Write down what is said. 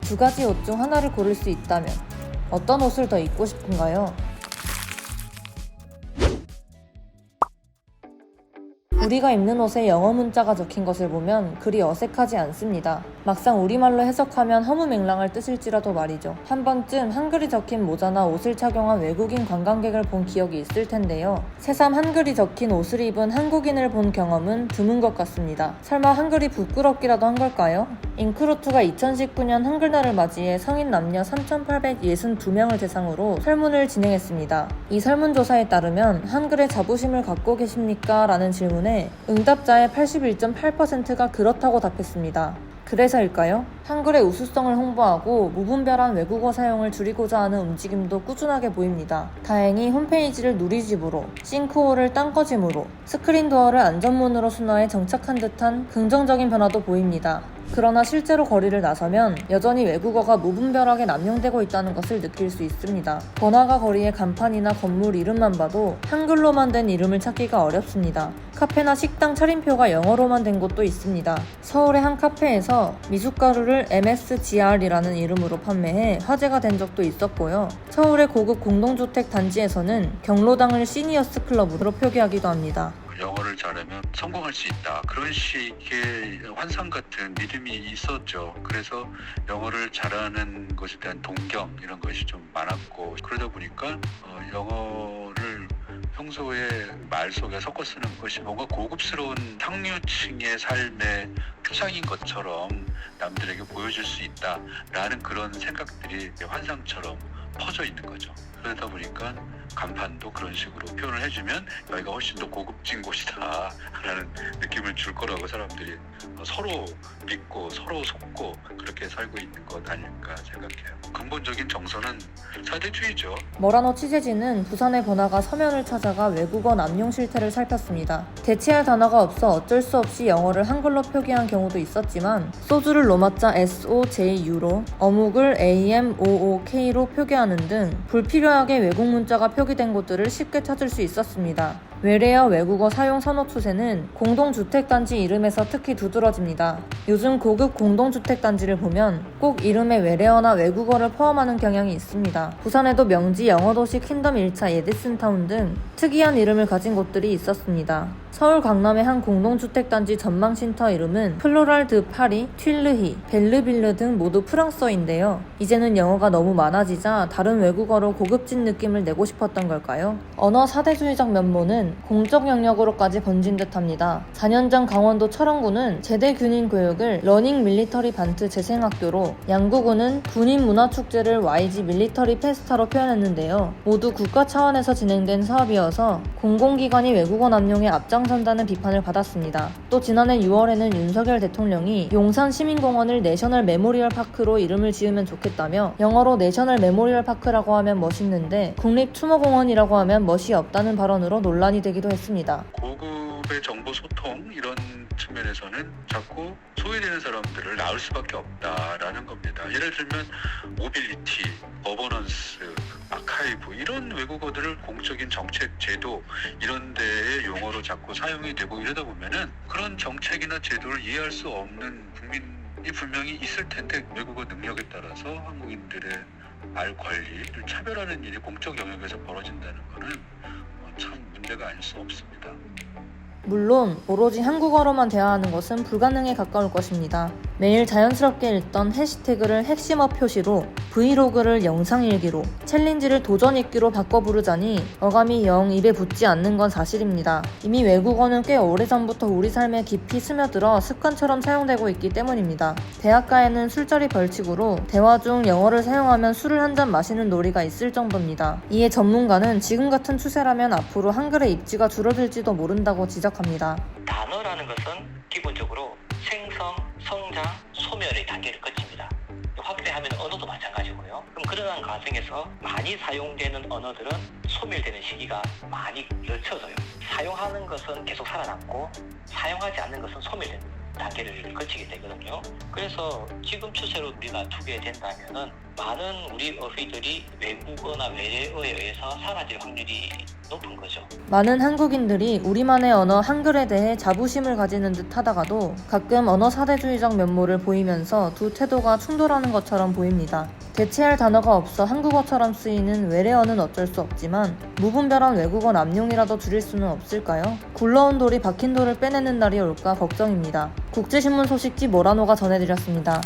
두 가지 옷 중 하나를 고를 수 있다면 어떤 옷을 더 입고 싶은가요? 우리가 입는 옷에 영어 문자가 적힌 것을 보면 그리 어색하지 않습니다. 막상 우리말로 해석하면 허무맹랑할 뜻일지라도 말이죠. 한 번쯤 한글이 적힌 모자나 옷을 착용한 외국인 관광객을 본 기억이 있을 텐데요. 새삼 한글이 적힌 옷을 입은 한국인을 본 경험은 드문 것 같습니다. 설마 한글이 부끄럽기라도 한 걸까요? 잉크루트가 2019년 한글날을 맞이해 성인 남녀 3,862명을 대상으로 설문을 진행했습니다. 이 설문조사에 따르면 한글에 자부심을 갖고 계십니까? 라는 질문에 응답자의 81.8%가 그렇다고 답했습니다. 그래서일까요? 한글의 우수성을 홍보하고 무분별한 외국어 사용을 줄이고자 하는 움직임도 꾸준하게 보입니다. 다행히 홈페이지를 누리집으로, 싱크홀을 딴거짐으로, 스크린도어를 안전문으로 순화해 정착한 듯한 긍정적인 변화도 보입니다. 그러나 실제로 거리를 나서면 여전히 외국어가 무분별하게 남용되고 있다는 것을 느낄 수 있습니다. 번화가 거리의 간판이나 건물 이름만 봐도 한글로만 된 이름을 찾기가 어렵습니다. 카페나 식당 차림표가 영어로만 된 곳도 있습니다. 서울의 한 카페에서 미숫가루를 MSGR이라는 이름으로 판매해 화제가 된 적도 있었고요. 서울의 고급 공동주택 단지에서는 경로당을 시니어스 클럽으로 표기하기도 합니다. 영어를 잘하면 성공할 수 있다. 그런 식의 환상 같은 믿음이 있었죠. 그래서 영어를 잘하는 것에 대한 동경 이런 것이 좀 많았고 그러다 보니까 영어를 평소에 말 속에 섞어 쓰는 것이 뭔가 고급스러운 상류층의 삶의 표상인 것처럼 남들에게 보여줄 수 있다라는 그런 생각들이 환상처럼 퍼져 있는 거죠. 그러다 보니까 간판도 그런 식으로 표현을 해주면 여기가 훨씬 더 고급진 곳이다 라는 느낌을 줄 거라고 사람들이 서로 믿고 서로 속고 그렇게 살고 있는 것 아닐까 생각해요. 근본적인 정서는 사대주의죠. 머라노 취재진은 부산의 번화가 서면을 찾아가 외국어 남용 실태를 살폈습니다. 대체할 단어가 없어 어쩔 수 없이 영어를 한글로 표기한 경우도 있었지만 소주를 로마자 SOJU로 어묵을 AMOOK로 표기하는 등 불필요하게 외국 문자가 표기된 곳들을 쉽게 찾을 수 있었습니다. 외래어 외국어 사용 선호 추세는 공동주택단지 이름에서 특히 두드러집니다. 요즘 고급 공동주택단지를 보면 꼭 이름에 외래어나 외국어를 포함하는 경향이 있습니다. 부산에도 명지 영어도시 퀸덤 1차 예디슨타운 등 특이한 이름을 가진 곳들이 있었습니다. 서울 강남의 한 공동주택단지 전망쉼터 이름은 플로랄 드 파리, 튠르히, 벨르빌르 등 모두 프랑스어인데요. 이제는 영어가 너무 많아지자 다른 외국어로 고급진 느낌을 내고 싶었던 걸까요? 언어 사대주의적 면모는 공적 영역으로까지 번진 듯합니다. 4년 전 강원도 철원구는 제대 군인 교육을 러닝 밀리터리 반트 재생학교로, 양구구는 군인 문화축제를 YG 밀리터리 페스타로 표현했는데요. 모두 국가 차원에서 진행된 사업이어서 공공기관이 외국어 남용에 앞장선다는 비판을 받았습니다. 또 지난해 6월에는 윤석열 대통령이 용산 시민공원을 내셔널 메모리얼 파크로 이름을 지으면 좋겠다며 영어로 내셔널 메모리얼 파크라고 하면 멋있는데 국립추모공원이라고 하면 멋이 없다는 발언으로 논란이 되기도 했습니다. 고급의 정보 소통 이런 측면에서는 자꾸 소외되는 사람들을 낳을 수밖에 없다라는 겁니다. 예를 들면 모빌리티, 거버넌스, 아카이브 이런 외국어들을 공적인 정책, 제도 이런 데의 용어로 자꾸 사용이 되고 이러다 보면은 그런 정책이나 제도를 이해할 수 없는 국민이 분명히 있을 텐데 외국어 능력에 따라서 한국인들의 말 권리를 차별하는 일이 공적 영역에서 벌어진다는 것은 참 문제가 아닐 수 없습니다. 물론 오로지 한국어로만 대화하는 것은 불가능에 가까울 것입니다. 매일 자연스럽게 읽던 해시태그를 핵심어 표시로, 브이로그를 영상일기로, 챌린지를 도전 읽기로 바꿔 부르자니 어감이 영 입에 붙지 않는 건 사실입니다. 이미 외국어는 꽤 오래전부터 우리 삶에 깊이 스며들어 습관처럼 사용되고 있기 때문입니다. 대학가에는 술자리 벌칙으로 대화 중 영어를 사용하면 술을 한 잔 마시는 놀이가 있을 정도입니다. 이에 전문가는 지금 같은 추세라면 앞으로 한글의 입지가 줄어들지도 모른다고 지적합니다. 단어라는 것은 기본적으로 생성, 성장, 소멸의 단계를 거칩니다. 확대하면 언어도 마찬가지고요. 그럼 그러한 과정에서 많이 사용되는 언어들은 소멸되는 시기가 많이 늦춰져요. 사용하는 것은 계속 살아남고 사용하지 않는 것은 소멸됩니다. 단계를 거치게 되거든요. 그래서 지금 추세로 우리가 두게 된다면은 많은 우리 어휘들이 외국어나 외래어에 의해서 사라질 확률이 높은 거죠. 많은 한국인들이 우리만의 언어 한글에 대해 자부심을 가지는 듯 하다가도 가끔 언어 사대주의적 면모를 보이면서 두 태도가 충돌하는 것처럼 보입니다. 대체할 단어가 없어 한국어처럼 쓰이는 외래어는 어쩔 수 없지만 무분별한 외국어 남용이라도 줄일 수는 없을까요? 굴러온 돌이 박힌 돌을 빼내는 날이 올까 걱정입니다. 국제신문 소식지 모라노가 전해드렸습니다.